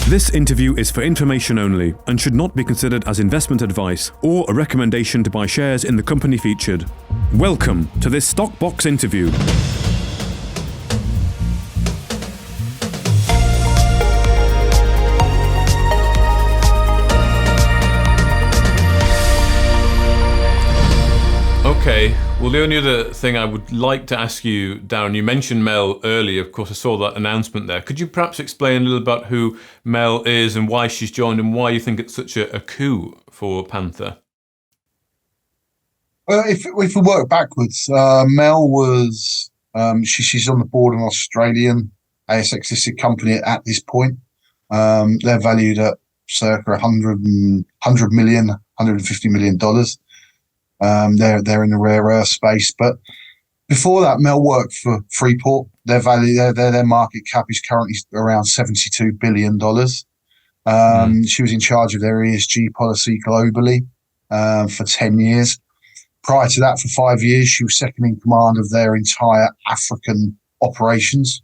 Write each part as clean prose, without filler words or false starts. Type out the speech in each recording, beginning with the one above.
This interview is for information only and should not be considered as investment advice or a recommendation to buy shares in the company featured. Welcome to this Stock Box interview. Okay, well, the only other thing I would like to ask you, Darren, you mentioned Mel earlier. Of course, I saw that announcement there. Could you perhaps explain a little about who Mel is and why she's joined and why you think it's such a coup for Panther? Well, if we work backwards, Mel was she's on the board of an Australian ASX listed company at this point. They're valued at circa $150 million. They're in the rare earth space, but before that, Mel worked for Freeport. Their market cap is currently around $72 billion. She was in charge of their ESG policy globally for 10 years. Prior to that, for 5 years, she was second in command of their entire African operations.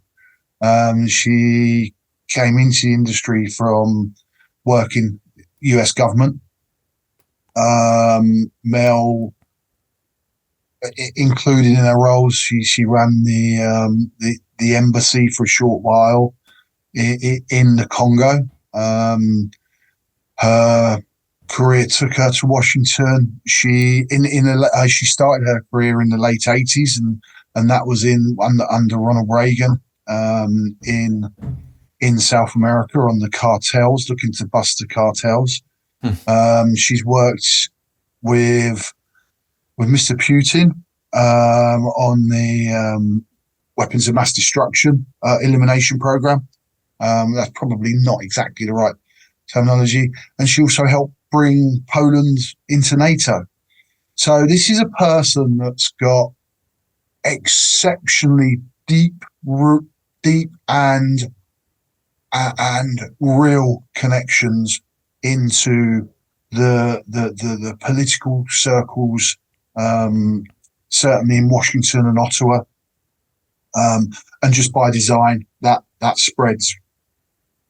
She came into the industry from working US government. Mel, included in her roles, she ran the embassy for a short while in the Congo. Her career took her to Washington. She started her career in the late 80s, and that was under Ronald Reagan in South America on the cartels, looking to bust the cartels. She's worked with Mr. Putin on the weapons of mass destruction elimination program. That's probably not exactly the right terminology. And she also helped bring Poland into NATO. So this is a person that's got exceptionally deep and real connections into the political circles, certainly in Washington and Ottawa, and just by design that spreads.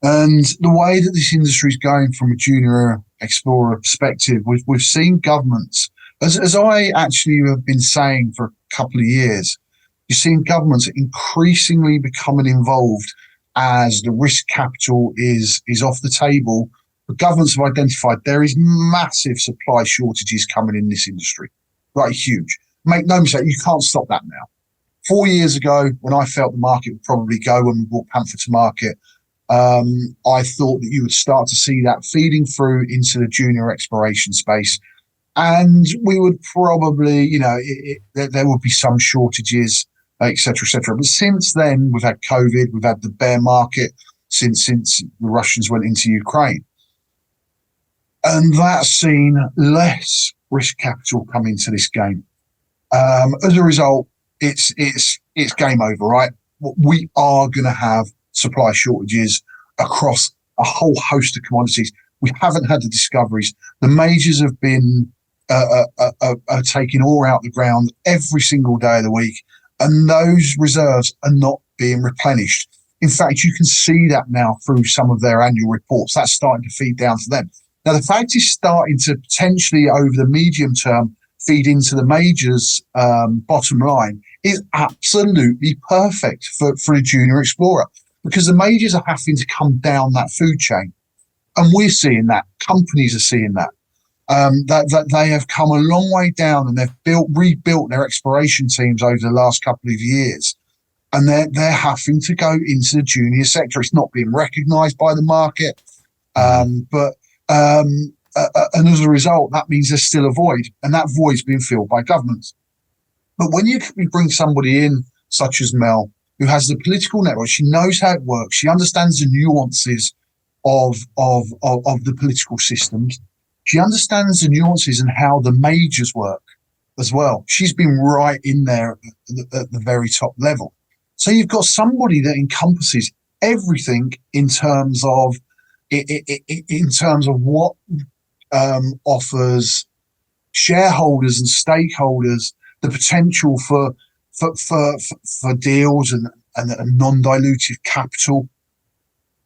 And the way that this industry is going from a junior explorer perspective, we've seen governments, as I actually have been saying for a couple of years, you've seen governments increasingly becoming involved as the risk capital is off the table. The governments have identified there is massive supply shortages coming in this industry, right? Huge. Make no mistake, you can't stop that now. 4 years ago, when I felt the market would probably go when we brought Panther to market, I thought that you would start to see that feeding through into the junior exploration space. And we would probably, there would be some shortages, et cetera, et cetera. But since then, we've had COVID, we've had the bear market since the Russians went into Ukraine. And that's seen less risk capital come into this game. As a result, it's game over, right? We are going to have supply shortages across a whole host of commodities. We haven't had the discoveries. The majors have been taking ore out the ground every single day of the week, and those reserves are not being replenished. In fact, you can see that now through some of their annual reports. That's starting to feed down to them. Now, the fact is starting to potentially, over the medium term, feed into the majors' bottom line is absolutely perfect for a junior explorer, because the majors are having to come down that food chain. And we're seeing that. Companies are seeing that. That they have come a long way down, and they've rebuilt their exploration teams over the last couple of years. And they're having to go into the junior sector. It's not being recognised by the market. And as a result, that means there's still a void, and that void's being filled by governments. But when you bring somebody in, such as Mel, who has the political network, she knows how it works, she understands the nuances of the political systems, she understands the nuances and how the majors work as well. She's been right in there at the very top level. So you've got somebody that encompasses everything in terms of what offers shareholders and stakeholders the potential for deals and non-dilutive capital.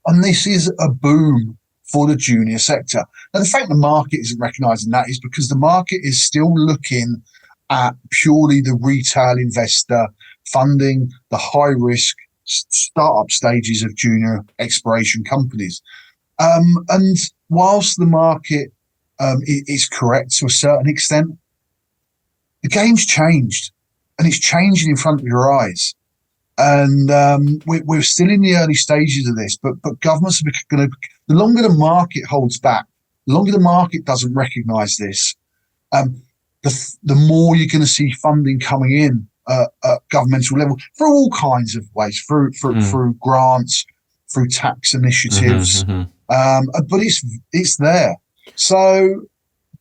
And this is a boom for the junior sector. Now, the fact the market isn't recognising that is because the market is still looking at purely the retail investor funding the high-risk startup stages of junior exploration companies. And whilst the market is correct to a certain extent, the game's changed, and it's changing in front of your eyes. And we're still in the early stages of this, but governments are going to, the longer the market holds back, the longer the market doesn't recognise this, the more you're going to see funding coming in at governmental level through all kinds of ways, through grants, through tax initiatives. But it's there. So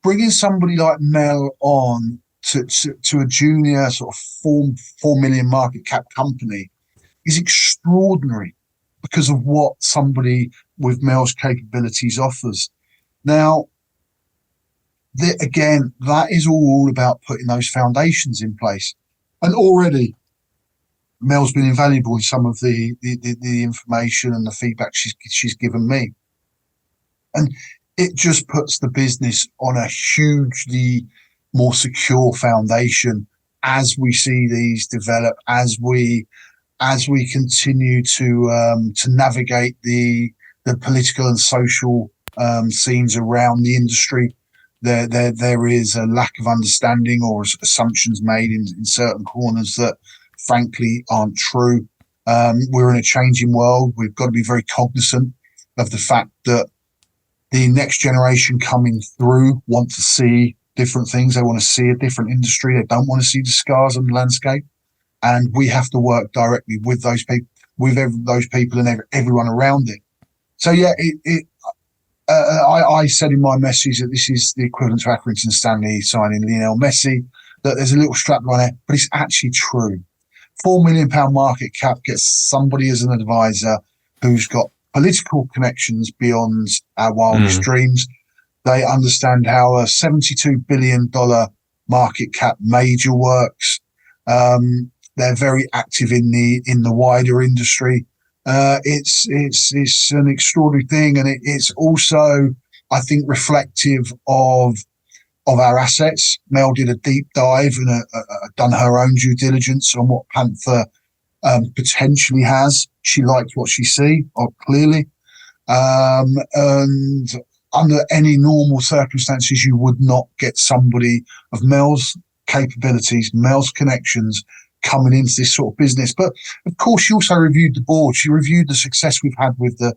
bringing somebody like Mel on to a junior sort of 4 million market cap company is extraordinary because of what somebody with Mel's capabilities offers. Now, again, that is all about putting those foundations in place. And already, Mel's been invaluable in some of the information and the feedback she's given me. And it just puts the business on a hugely more secure foundation as we see these develop, as we continue to navigate the political and social scenes around the industry. There is a lack of understanding or assumptions made in certain corners that frankly aren't true. We're in a changing world. We've got to be very cognizant of the fact that the next generation coming through want to see different things. They want to see a different industry. They don't want to see the scars on the landscape. And we have to work directly with those people, and everyone around it. So yeah, I said in my message that this is the equivalent to Accrington Stanley signing Lionel Messi, that there's a little strapline there, but it's actually true. £4 million market cap gets somebody as an advisor who's got political connections beyond our wildest dreams. They understand how a $72 billion market cap major works. They're very active in the wider industry. It's an extraordinary thing, and it's also, I think, reflective of our assets. Mel did a deep dive and done her own due diligence on what Panther potentially has. She liked what she see, clearly, and under any normal circumstances, you would not get somebody of Mel's capabilities, Mel's connections coming into this sort of business. But of course, she also reviewed the board. She reviewed the success we've had with the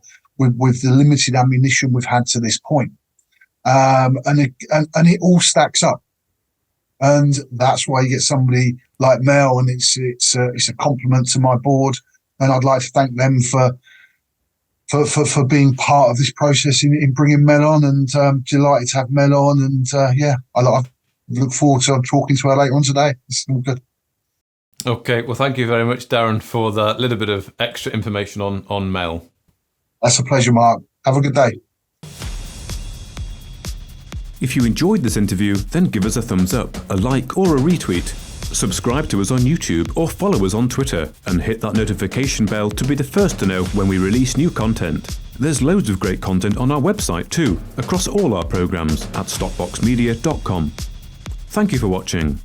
limited ammunition we've had to this point, and it all stacks up. And that's why you get somebody like Mel, and it's a compliment to my board, and I'd like to thank them for being part of this process in bringing Mel on, and delighted to have Mel on. And I look forward to talking to her later on today. It's all good. Okay, well, thank you very much, Darren, for that little bit of extra information on Mel. That's a pleasure, Mark. Have a good day. If you enjoyed this interview, then give us a thumbs up, a like or a retweet. Subscribe to us on YouTube or follow us on Twitter, and hit that notification bell to be the first to know when we release new content. There's loads of great content on our website too, across all our programmes at stockboxmedia.com. Thank you for watching.